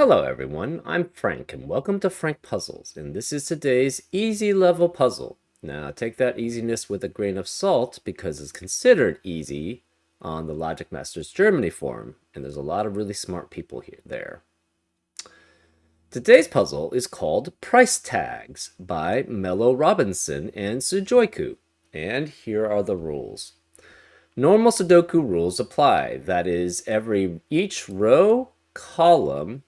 Hello everyone, I'm Frank and welcome to Frank Puzzles, and this is today's easy level puzzle. Now take that easiness with a grain of salt because it's considered easy on the Logic Masters Germany forum, and there's a lot of really smart people there. Today's puzzle is called Price Tags by Mello Robinson and Sudoku, and here are the rules. Normal Sudoku rules apply, that is, each row, column,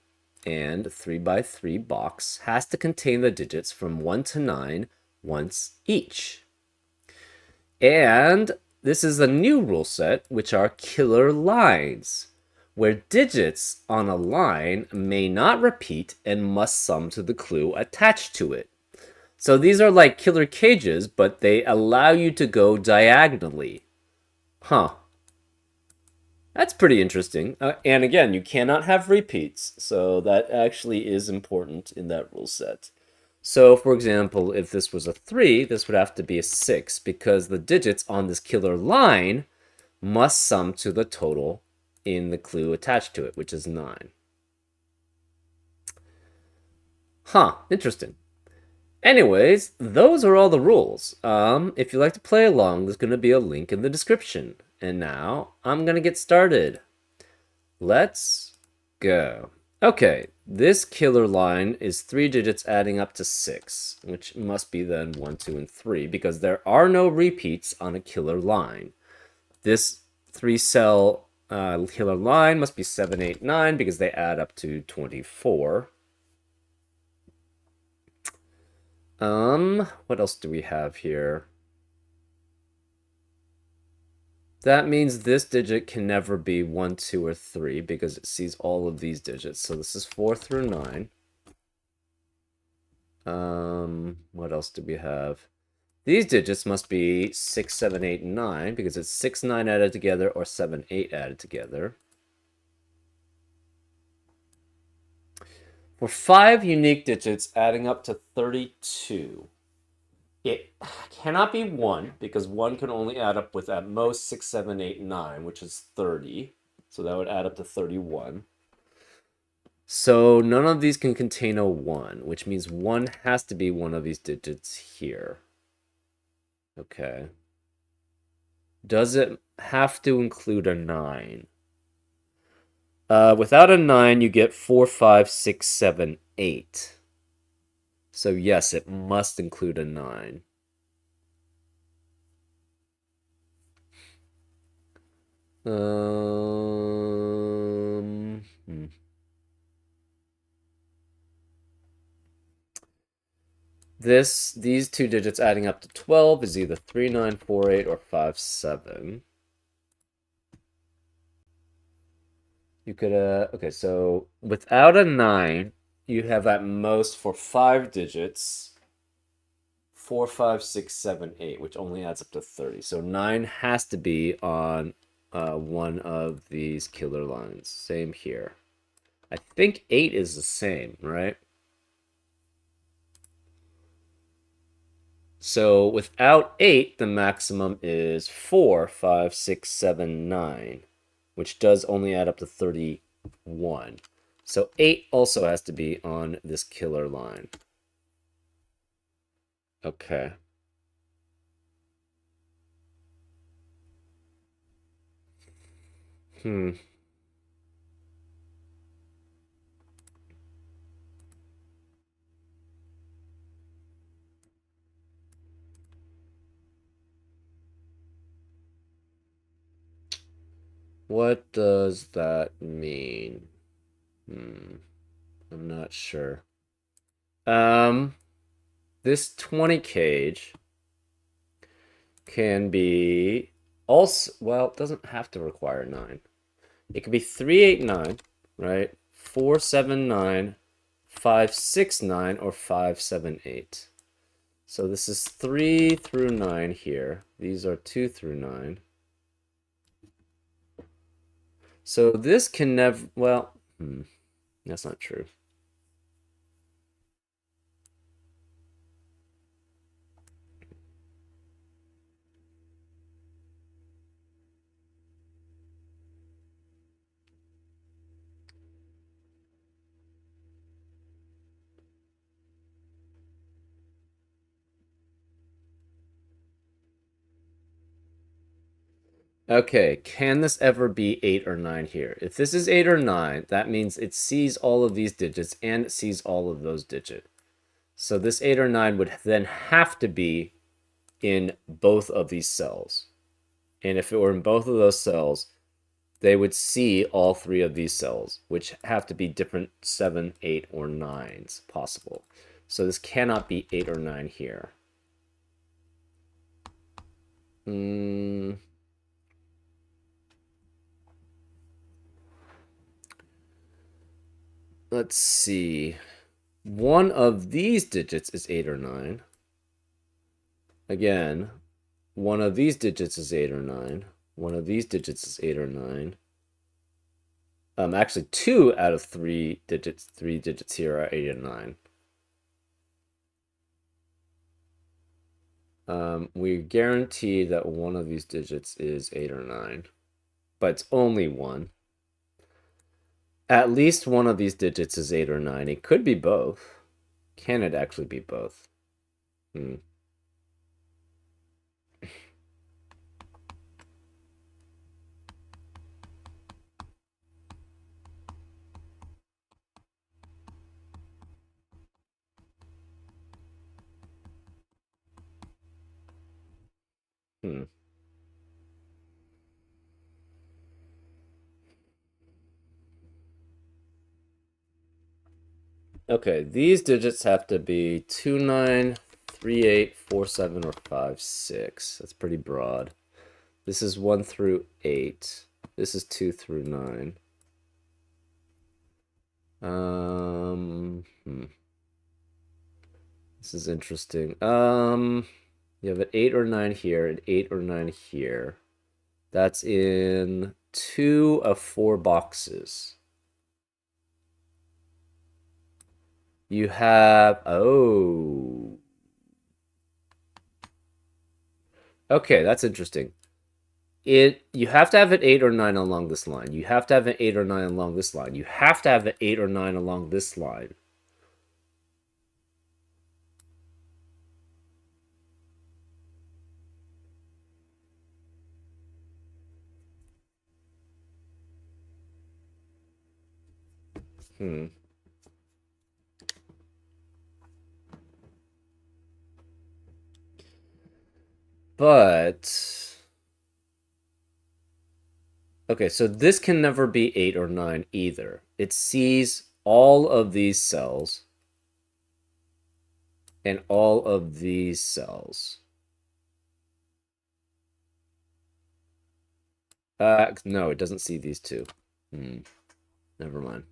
and 3x3 box has to contain the digits from 1 to 9 once each. And this is a new rule set, which are killer lines, where digits on a line may not repeat and must sum to the clue attached to it. So these are like killer cages, but they allow you to go diagonally. Huh. That's pretty interesting. And again, you cannot have repeats, so that actually is important in that rule set. So, for example, if this was a 3, this would have to be a 6, because the digits on this killer line must sum to the total in the clue attached to it, which is 9. Huh, interesting. Anyways, those are all the rules. If you'd like to play along, there's going to be a link in the description. And now, I'm going to get started. Let's go. Okay, this killer line is 3 digits adding up to 6, which must be then 1, 2, and 3, because there are no repeats on a killer line. This 3-cell killer line must be 7, 8, 9, because they add up to 24. What else do we have here? That means this digit can never be 1, 2, or 3 because it sees all of these digits. So this is 4 through 9. What else do we have? These digits must be 6, 7, 8, and 9 because it's 6, 9 added together or 7, 8 added together. For 5 unique digits adding up to 32, it cannot be 1 because 1 can only add up with at most 6, 7, 8, 9, which is 30. So that would add up to 31. So none of these can contain a 1, which means 1 has to be one of these digits here. Okay. Does it have to include a 9? Without a 9, you get 4, 5, 6, 7, 8. So yes, it must include a 9. Hmm. These two digits adding up to 12 is either 3, 9, 4, 8 or 5, 7. You could, okay, so without a 9, you have at most for 5 digits 4, 5, 6, 7, 8, which only adds up to 30. So 9 has to be on one of these killer lines. Same here. I think 8 is the same, right? So without 8, the maximum is 4, 5, 6, 7, 9, which does only add up to 31. So 8 also has to be on this killer line. Okay. What does that mean? I'm not sure. This 20 cage can be also, well, it doesn't have to require 9. It could be 3, 8, 9, right? 4, 7, 9, 5, 6, 9, or 5, 7, 8. So this is 3 through 9 here. These are 2 through 9. So this can never, well, that's not true. Okay, can this ever be 8 or 9 here? If this is 8 or 9, that means it sees all of these digits and it sees all of those digits. So this 8 or 9 would then have to be in both of these cells. And if it were in both of those cells, they would see all three of these cells, which have to be different 7, 8, or 9s possible. So this cannot be 8 or 9 here. Let's see. One of these digits is 8 or 9. Again, one of these digits is 8 or 9. One of these digits is 8 or 9. Actually, 2 out of 3 digits here are 8 and 9. We guarantee that one of these digits is 8 or 9, but it's only one. At least one of these digits is 8 or 9. It could be both. Can it actually be both? Hmm. Hmm. Okay, these digits have to be 2, 9, 3, 8, 4, 7, or 5, 6. That's pretty broad. This is 1 through 8. This is 2 through 9. This is interesting. You have an 8 or 9 here, an 8 or 9 here. That's in 2 of 4 boxes. You have, oh. Okay, that's interesting. You have to have an 8 or 9 along this line. You have to have an 8 or 9 along this line. You have to have an 8 or 9 along this line. Hmm. But okay, so this can never be 8 or 9 either. It sees all of these cells and all of these cells. No, it doesn't see these two. Hmm. Never mind.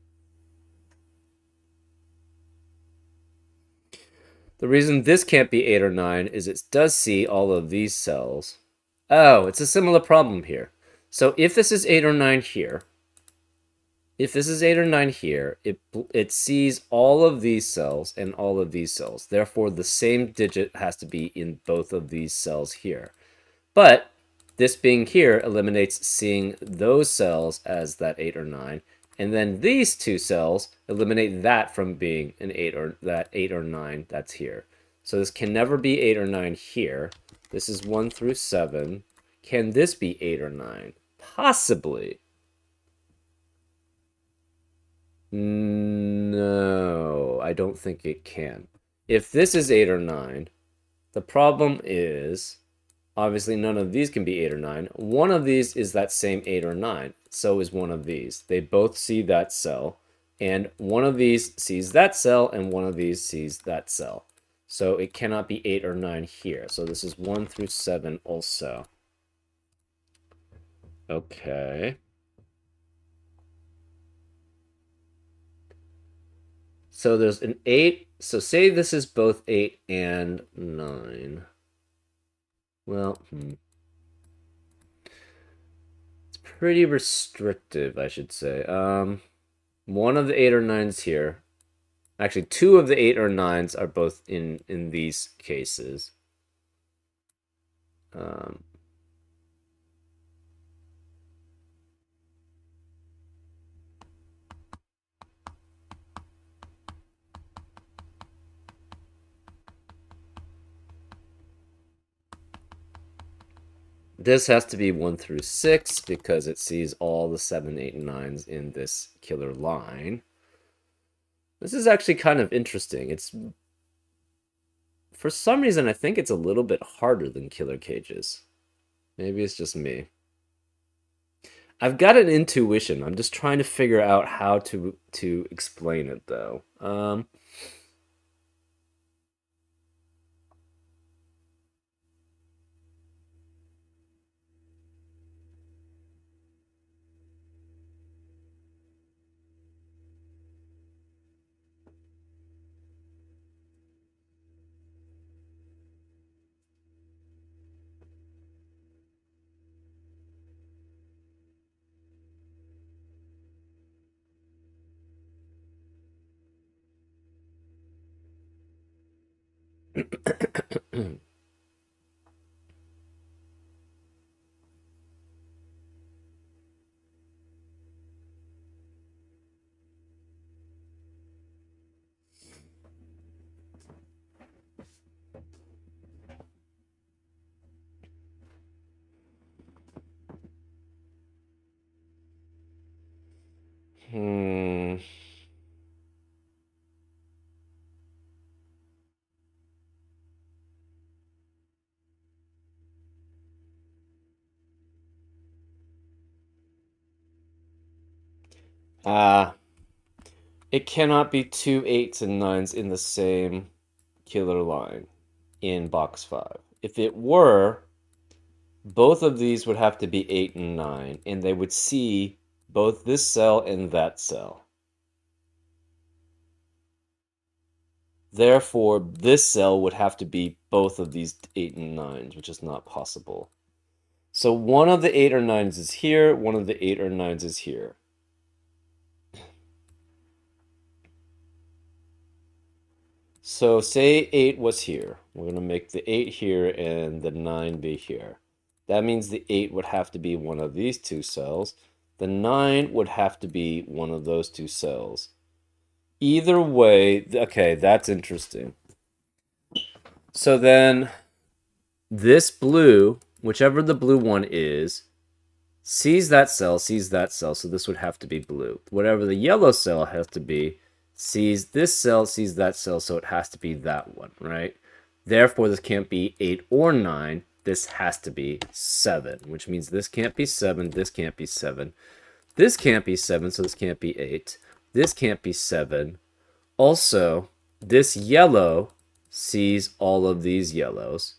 The reason this can't be 8 or 9 is it does see all of these cells. Oh, it's a similar problem here. So if this is 8 or 9 here, if this is 8 or 9 here, it sees all of these cells and all of these cells. Therefore, the same digit has to be in both of these cells here. But this being here eliminates seeing those cells as that 8 or 9. And then these two cells eliminate that from being an 8 or that 8 or 9 that's here. So this can never be 8 or 9 here. This is 1 through 7. Can this be 8 or 9? Possibly. No, I don't think it can. If this is 8 or 9, the problem is obviously none of these can be 8 or 9. One of these is that same 8 or 9. So is one of these. They both see that cell. And one of these sees that cell, and one of these sees that cell. So it cannot be 8 or 9 here. So this is 1 through 7 also. Okay. So there's an 8. So say this is both 8 and 9. Well, it's pretty restrictive, I should say. One of the 8 or 9s here. Actually, 2 of the 8 or 9s are both in these cases. Um, This has to be 1 through 6 because it sees all the 7, 8, and 9s in this killer line. This is actually kind of interesting. It's, for some reason, I think it's a little bit harder than killer cages. Maybe it's just me. I've got an intuition. I'm just trying to figure out how to explain it, though. Hmm. Ah, it cannot be 2 8s and 9s in the same killer line in box 5. If it were, both of these would have to be 8 and 9, and they would see both this cell and that cell. Therefore, this cell would have to be both of these 8 and 9s, which is not possible. So one of the 8 or 9s is here, one of the 8 or 9s is here. So say 8 was here. We're going to make the 8 here and the 9 be here. That means the 8 would have to be one of these two cells. The 9 would have to be one of those two cells. Either way, okay, that's interesting. So then this blue, whichever the blue one is, sees that cell, so this would have to be blue. Whatever the yellow cell has to be, sees this cell, sees that cell, so it has to be that one, right? Therefore, this can't be 8 or 9. This has to be 7, which means this can't be 7, this can't be 7. This can't be 7, so this can't be 8. This can't be 7. Also, this yellow sees all of these yellows.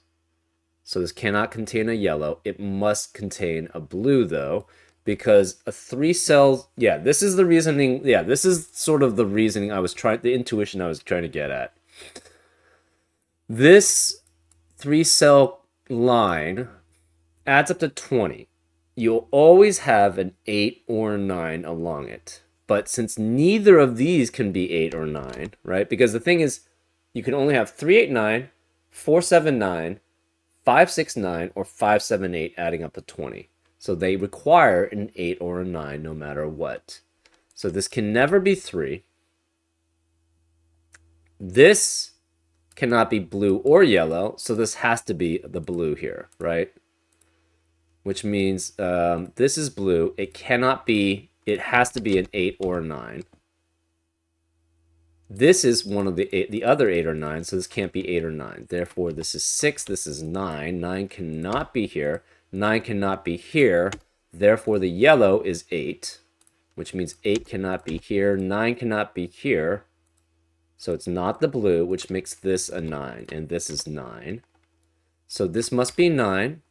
So this cannot contain a yellow. It must contain a blue, though, because a 3-cell... Yeah, this is the reasoning... Yeah, this is sort of the reasoning I was trying... The intuition I was trying to get at. This 3-cell line adds up to 20. You'll always have an 8 or a 9 along it. But since neither of these can be 8 or 9, right? Because the thing is, you can only have 3, 8, 9, 4, 7, 9, 5, 6, 9, or 5, 7, 8 adding up to 20. So they require an 8 or a 9 no matter what. So this can never be 3. This cannot be blue or yellow, so this has to be the blue here, right? Which means this is blue. It cannot be, it has to be an 8 or a 9. This is one of the other 8 or 9, so this can't be 8 or 9. Therefore, this is 6, this is 9. 9 cannot be here. 9 cannot be here. Therefore, the yellow is 8, which means 8 cannot be here. 9 cannot be here. So it's not the blue, which makes this a 9, and this is 9. So this must be 9.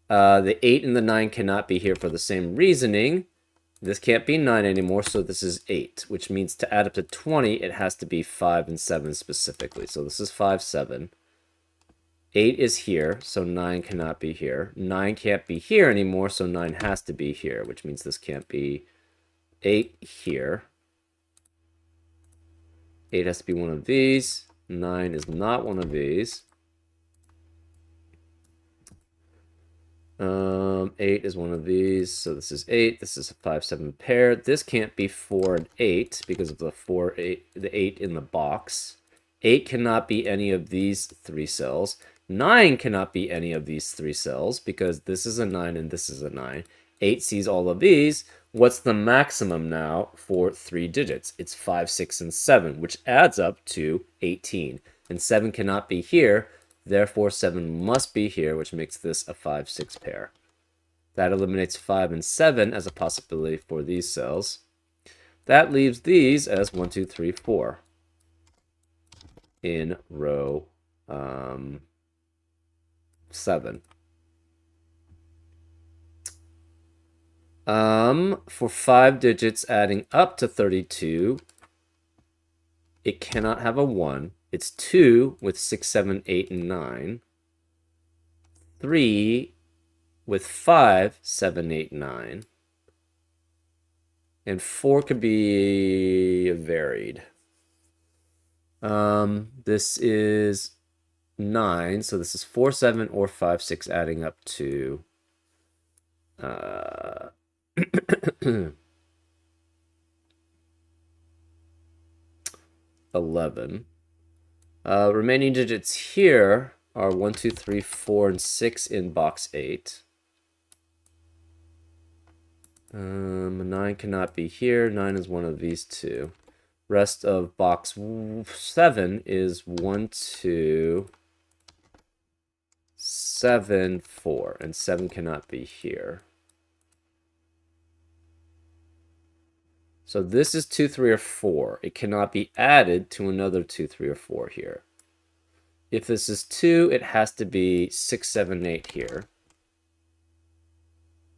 The 8 and the 9 cannot be here for the same reasoning. This can't be 9 anymore, so this is 8, which means to add up to 20, it has to be 5 and 7 specifically. So this is 5, 7. 8 is here, so 9 cannot be here. 9 can't be here anymore, so 9 has to be here, which means this can't be 8 here. 8 has to be one of these. 9 is not one of these. 8 is one of these, so this is 8. This is a 5, 7 pair. This can't be 4 and 8 because of the 4, 8, the 8 in the box. 8 cannot be any of these 3 cells. 9 cannot be any of these three cells because this is a 9 and this is a 9. 8 sees all of these. What's the maximum now for 3 digits? It's 5, 6, and 7, which adds up to 18. And 7 cannot be here, therefore 7 must be here, which makes this a 5, 6 pair. That eliminates 5 and 7 as a possibility for these cells. That leaves these as 1, 2, 3, 4 in row 7. For 5 digits adding up to 32, it cannot have a 1. It's 2 with 6, 7, 8, and 9. 3 with 5, 7, 8, 9. And 4 could be varied. This is 9, so this is 4, 7, or 5, 6 adding up to 11. Remaining digits here are 1, 2, 3, 4, and 6 in box 8. 9 cannot be here. 9 is one of these two. Rest of box 7 is 1, 2, 7, 4. And 7 cannot be here. So this is 2, 3, or 4. It cannot be added to another 2, 3, or 4 here. If this is 2, it has to be 6, 7, 8 here.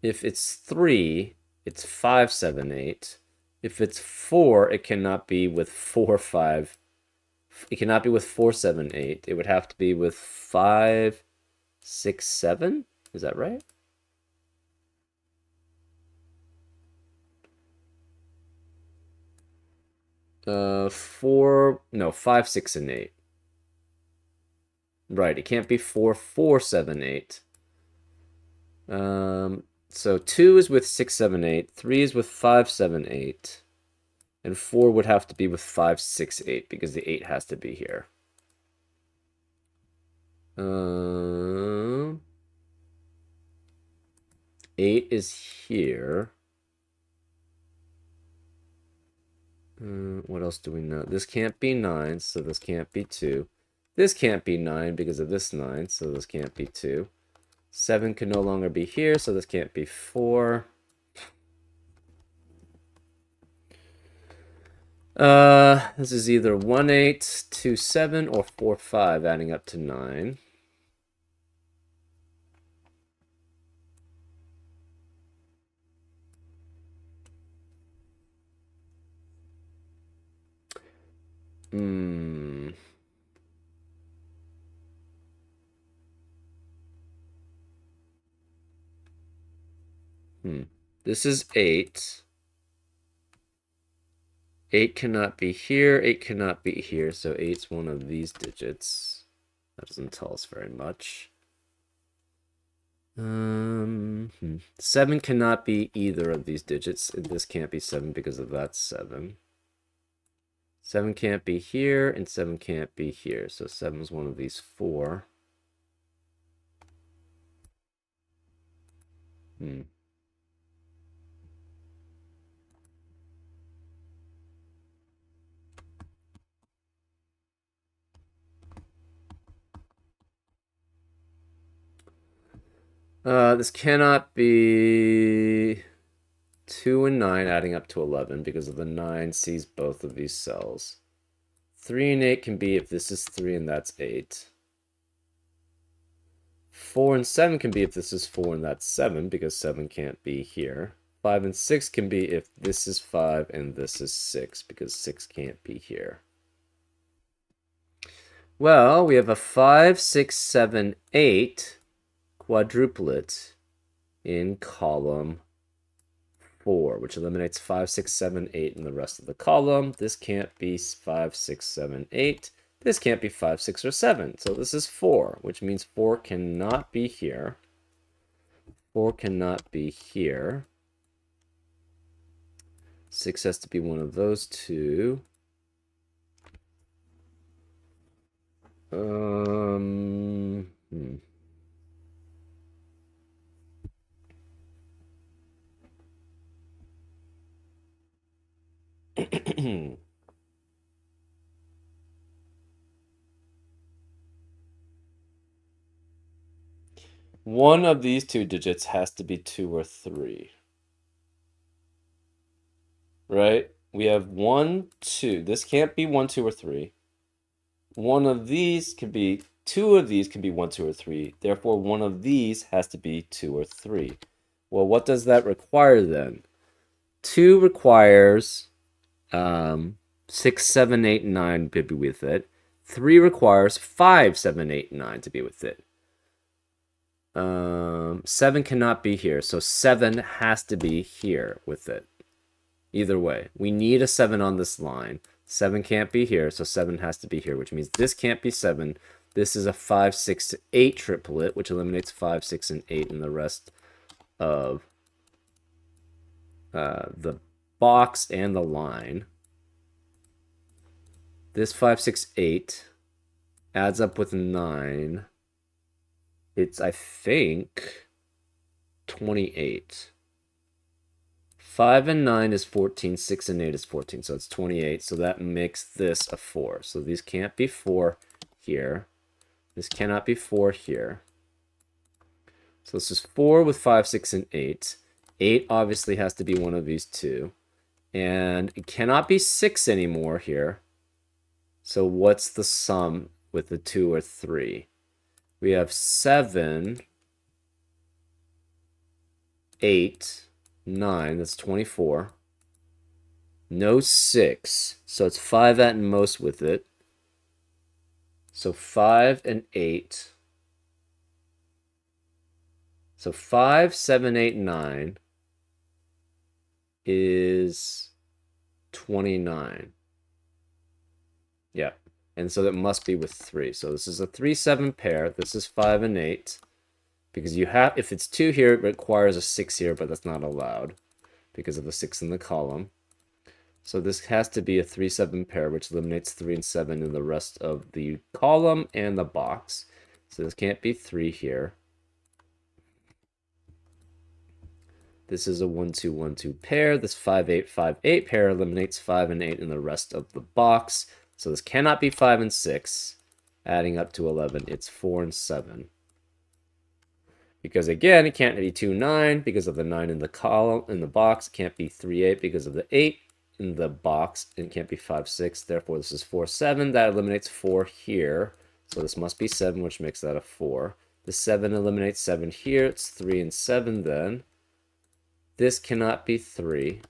If it's 3, it's 5, 7, 8. If it's 4, it cannot be with 4, 5. It cannot be with 4, 7, 8. It would have to be with 5, 6, 7. Is that right? No, 5, 6, and 8. Right, it can't be 4, 4, 7, 8. So 2 is with 6, 7, 8. 3 is with 5, 7, 8. And 4 would have to be with 5, 6, 8 because the 8 has to be here. 8 is here. What else do we know? This can't be 9, so this can't be 2. This can't be 9 because of this 9, so this can't be 2. 7 can no longer be here, so this can't be 4. This is either 1, 8, 2, 7, or 4, 5, adding up to 9. This is 8. 8 cannot be here, 8 cannot be here, so 8's one of these digits. That doesn't tell us very much. 7 cannot be either of these digits. This can't be 7 because of that 7. 7 can't be here, and 7 can't be here, so 7 is one of these 4. This cannot be 2 and 9 adding up to 11 because of the 9 sees both of these cells. 3 and 8 can be if this is 3 and that's 8. 4 and 7 can be if this is 4 and that's 7 because 7 can't be here. 5 and 6 can be if this is 5 and this is 6 because 6 can't be here. Well, we have a 5, 6, 7, 8 quadruplet in column 4, which eliminates 5, 6, 7, 8 in the rest of the column. This can't be 5, 6, 7, 8. This can't be 5, 6, or 7. So this is 4, which means 4 cannot be here. 4 cannot be here. 6 has to be one of those two. Hmm. One of these two digits has to be 2 or 3, right? We have 1, 2. This can't be 1, 2, or 3. One of these can be, two of these can be 1, 2, or 3. Therefore, one of these has to be 2 or 3. Well, what does that require then? 2 requires 6, 7, 8, 9 to be with it. 3 requires 5, 7, 8, 9 to be with it. 7 cannot be here, so 7 has to be here with it. Either way, we need a 7 on this line. 7 can't be here, so 7 has to be here, which means this can't be 7. This is a 5, 6, 8 triplet, which eliminates 5, 6, and 8 in the rest of the box and the line. This 5, 6, 8 adds up with 9. It's, I think, 28. 5 and 9 is 14, 6 and 8 is 14, so it's 28. So that makes this a 4. So these can't be 4 here. This cannot be 4 here. So this is 4 with 5, 6, and 8. 8 obviously has to be one of these two. And it cannot be 6 anymore here. So what's the sum with the 2 or 3? We have 7, 8, 9, that's 24. No 6, so it's 5 at most with it. So 5 and 8. So 5, 7, 8, 9 is 29. Yeah, and so that must be with 3. So this is a 3, 7 pair. This is 5 and 8. Because you have, if it's 2 here, it requires a 6 here, but that's not allowed because of the 6 in the column. So this has to be a 3, 7 pair, which eliminates 3 and 7 in the rest of the column and the box. So this can't be 3 here. This is a 1, 2, 1, 2 pair. This 5, 8, 5, 8 pair eliminates 5 and 8 in the rest of the box. So this cannot be 5 and 6, adding up to 11. It's 4 and 7. Because again, it can't be 2, 9 because of the 9 in the column, in the box. It can't be 3, 8 because of the 8 in the box. And it can't be 5, 6. Therefore, this is 4, 7. That eliminates 4 here. So this must be 7, which makes that a 4. The 7 eliminates 7 here. It's 3 and 7 then. This cannot be 3.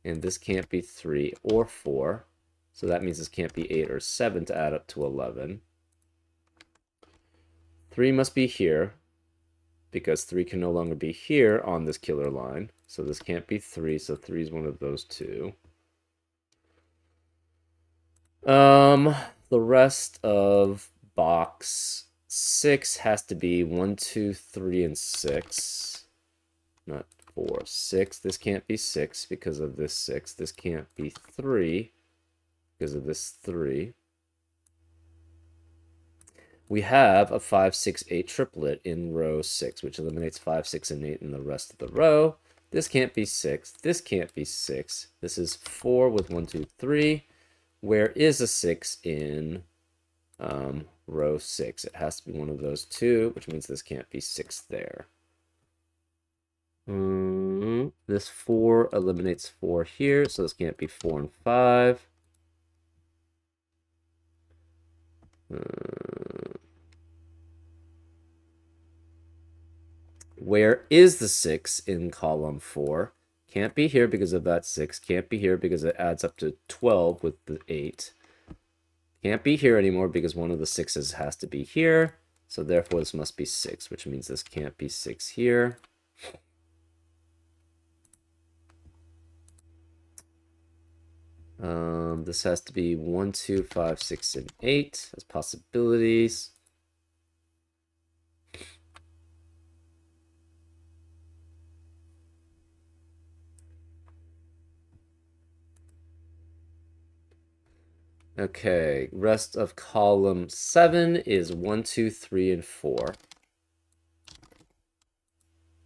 And this can't be 3 or 4. So that means this can't be 8 or 7 to add up to 11. 3 must be here, because 3 can no longer be here on this killer line. So this can't be 3, so 3 is one of those two. The rest of box 6 has to be 1, 2, 3, and 6. Not 4, 6. This can't be 6 because of this 6. This can't be 3 because of this 3. We have a 5, 6, 8 triplet in row 6, which eliminates 5, 6, and 8 in the rest of the row. This can't be 6. This can't be 6. This is 4 with 1, 2, 3. Where is a 6 in row 6? It has to be one of those two, which means this can't be 6 there. This 4 eliminates 4 here, so this can't be 4 and 5. Where is the 6 in column 4? Can't be here because of that 6. Can't be here because it adds up to 12 with the 8. Can't be here anymore because one of the 6's has to be here. So therefore this must be 6, which means this can't be 6 here. This has to be 1, 2, 5, 6, and 8 as possibilities. Okay, rest of column 7 is 1, 2, 3, and 4.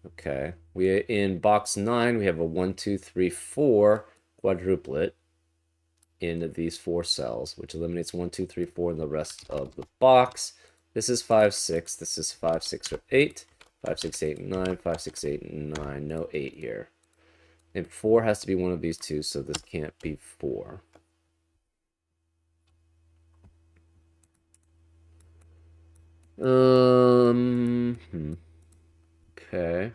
Okay, we in box 9 we have a 1, 2, 3, 4 quadruplet in these 4 cells, which eliminates 1, 2, 3, 4 in the rest of the box. This is 5, 6. This is 5, 6, or 8. 5, 6, 8, and 9. 5, 6, 8, and 9. No 8 here. And 4 has to be one of these two, so this can't be 4. Okay.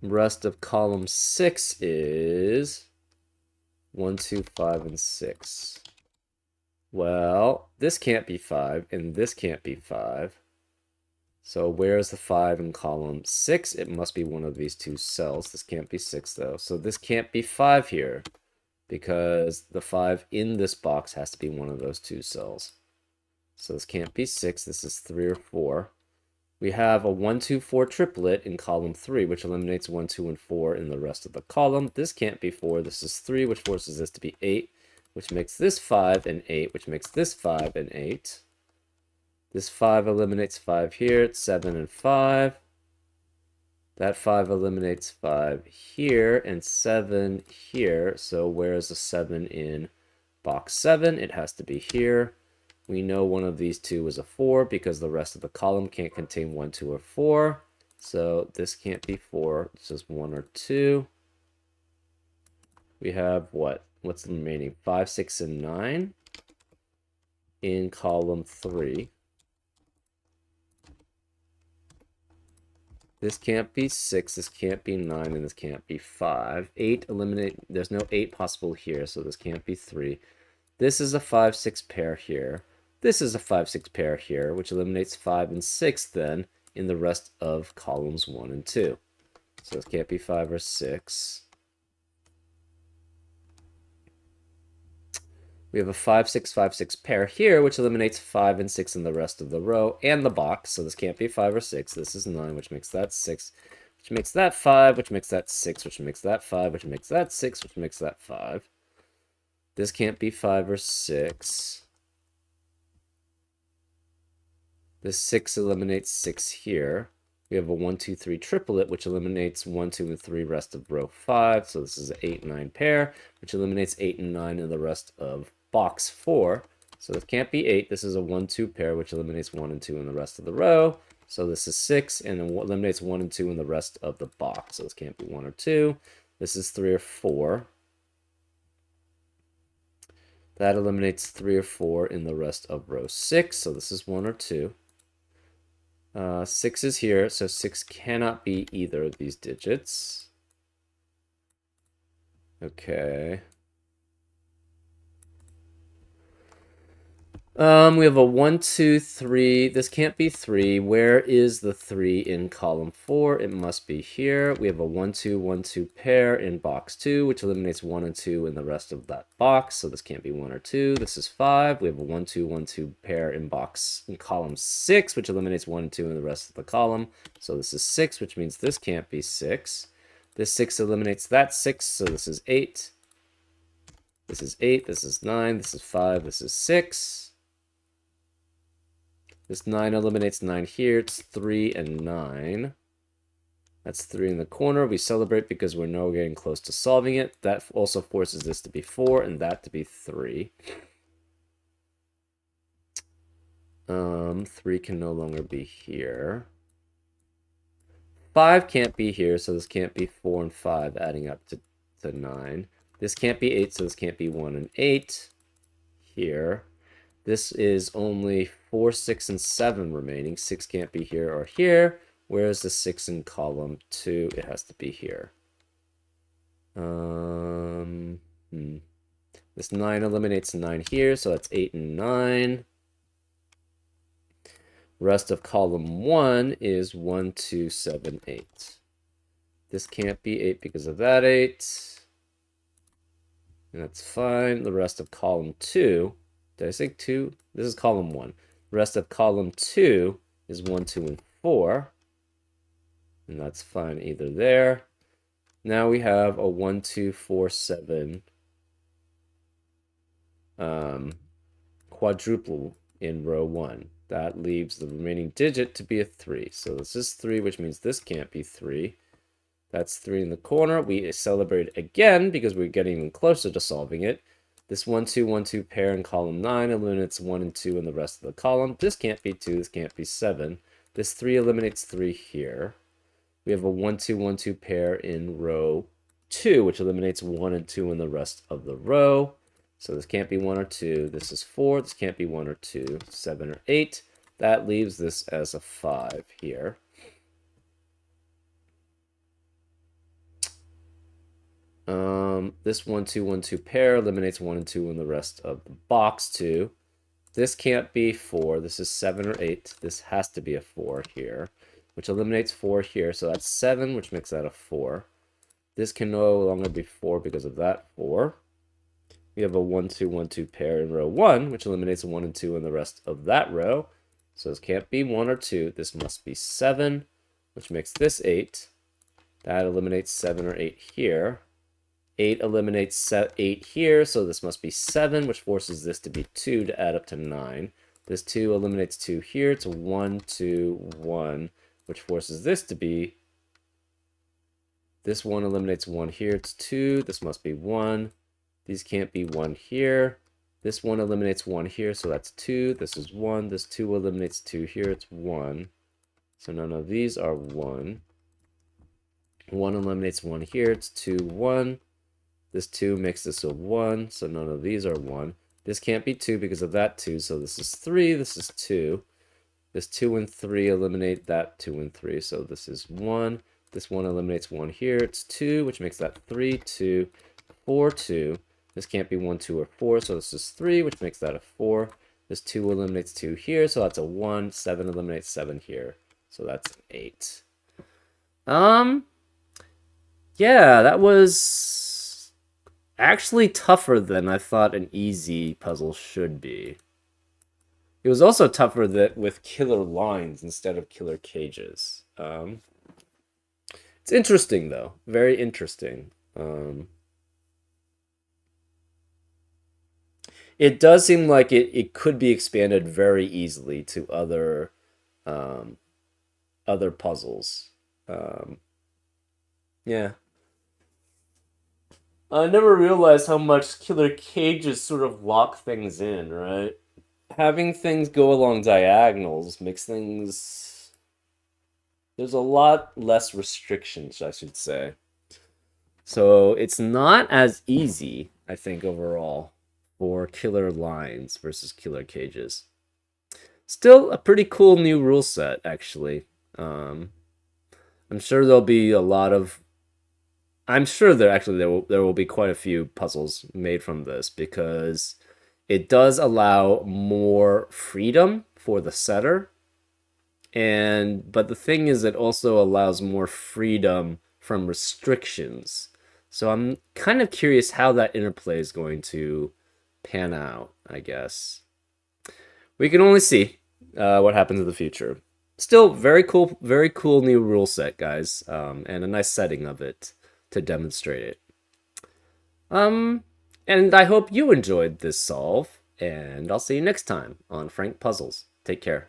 Rest of column 6 is 1, 2, 5, and 6. Well, this can't be 5, and this can't be 5. So where's the 5 in column 6? It must be one of these two cells. This can't be 6, though. So this can't be 5 here, because the 5 in this box has to be one of those two cells. So this can't be 6. This is 3 or 4. We have a 1, 2, 4 triplet in column 3, which eliminates 1, 2, and 4 in the rest of the column. This can't be 4. This is 3, which forces this to be 8, which makes this 5 and 8, which makes this 5 and 8. This 5 eliminates 5 here. It's 7 and 5. That 5 eliminates 5 here and 7 here. So where is the 7 in box 7? It has to be here. We know one of these two is a 4 because the rest of the column can't contain 1, 2, or 4. So this can't be 4. It's just 1 or 2. We have what? What's the remaining? 5, 6, and 9 in column 3. This can't be 6, this can't be 9, and this can't be 5. 8 eliminate, there's no 8 possible here, so this can't be 3. This is a 5, 6 pair here. This is a 5, 6 pair here, which eliminates 5 and 6 then in the rest of columns 1 and 2. So this can't be 5 or 6. We have a 5, 6, 5, 6 pair here, which eliminates 5 and 6 in the rest of the row and the box. So this can't be 5 or 6. This is 9, which makes that 6, which makes that 5, which makes that 6, which makes that 5, which makes that 6, which makes that 5. This can't be 5 or 6. This 6 eliminates 6 here. We have a 1, 2, 3 triplet, which eliminates 1, 2, and 3 rest of row 5. So this is an 8, 9 pair, which eliminates 8 and 9 in the rest of box 4. So it can't be 8. This is a 1, 2 pair, which eliminates 1 and 2 in the rest of the row. So this is 6, and it eliminates 1 and 2 in the rest of the box. So this can't be 1 or 2. This is 3 or 4. That eliminates 3 or 4 in the rest of row 6. So this is 1 or 2. 6 is here, so 6 cannot be either of these digits. Okay. We have a 1, 2, 3. This can't be 3. Where is the 3 in column 4? It must be here. We have a 1, 2, 1, 2 pair in box 2, which eliminates 1 and 2 in the rest of that box. So this can't be 1 or 2. This is 5. We have a 1, 2, 1, 2 pair in column 6, which eliminates 1 and 2 in the rest of the column. So this is 6, which means this can't be 6. This 6 eliminates that 6, so this is 8. This is 8. This is 9. This is 5. This is 6. This 9 eliminates 9 here. It's 3 and 9. That's 3 in the corner. We celebrate because we're now getting close to solving it. That also forces this to be 4 and that to be 3. 3 can no longer be here. 5 can't be here, so this can't be 4 and 5 adding up to 9. This can't be 8, so this can't be 1 and 8 here. This is only 4, 6, and 7 remaining. 6 can't be here or here. Where's the 6 in column 2? It has to be here. This 9 eliminates 9 here, so that's 8 and 9. Rest of column 1 is 1, 2, 7, 8. This can't be 8 because of that 8. And that's fine. The rest of column 2... Did I say 2? This is column 1. The rest of column 2 is 1, 2, and 4. And that's fine either there. Now we have a 1, 2, 4, 7 quadruple in row 1. That leaves the remaining digit to be a 3. So this is 3, which means this can't be 3. That's 3 in the corner. We celebrate again because we're getting even closer to solving it. This 1, 2, 1, 2 pair in column 9 eliminates 1 and 2 in the rest of the column. This can't be 2. This can't be 7. This 3 eliminates 3 here. We have a 1, 2, 1, 2 pair in row 2, which eliminates 1 and 2 in the rest of the row. So this can't be 1 or 2. This is 4. This can't be 1 or 2. 7 or 8. That leaves this as a 5 here. This 1, 2, 1, 2 pair eliminates 1 and 2 in the rest of the box too. This can't be 4. This is 7 or 8. This has to be a 4 here, which eliminates 4 here. So that's 7, which makes that a 4. This can no longer be 4 because of that 4. We have a 1, 2, 1, 2 pair in row 1, which eliminates 1 and 2 in the rest of that row. So this can't be 1 or 2. This must be 7, which makes this 8. That eliminates 7 or 8 here. 8 eliminates 8 here, so this must be 7, which forces this to be 2 to add up to 9. This 2 eliminates 2 here. It's 1, 2, 1, which forces this to be... This 1 eliminates 1 here. It's 2. This must be 1. These can't be 1 here. This 1 eliminates 1 here, so that's 2. This is 1. This 2 eliminates 2 here. It's 1. So none of these are 1. 1 eliminates 1 here. It's 2, 1. This 2 makes this a 1, so none of these are 1. This can't be 2 because of that 2, so this is 3, this is 2. This 2 and 3 eliminate that 2 and 3, so this is 1. This 1 eliminates 1 here, it's 2, which makes that 3, 2, 4, 2. This can't be 1, 2, or 4, so this is 3, which makes that a 4. This 2 eliminates 2 here, so that's a 1. 7 eliminates 7 here, so that's an 8. Yeah, that was... actually tougher than I thought an easy puzzle should be. It was also tougher with killer lines instead of killer cages. It's interesting, though. Very interesting. It does seem like it could be expanded very easily to other puzzles. Yeah. I never realized how much killer cages sort of lock things in, right? Having things go along diagonals makes things... There's a lot less restrictions, I should say. So it's not as easy, I think, overall, for killer lines versus killer cages. Still a pretty cool new rule set, actually. I'm sure there'll be a lot of... I'm sure there will be quite a few puzzles made from this because it does allow more freedom for the setter. But the thing is, it also allows more freedom from restrictions. So I'm kind of curious how that interplay is going to pan out, I guess. We can only see what happens in the future. Still, very cool new rule set, guys, and a nice setting of it to demonstrate it. And I hope you enjoyed this solve, and I'll see you next time on Frank Puzzles. Take care.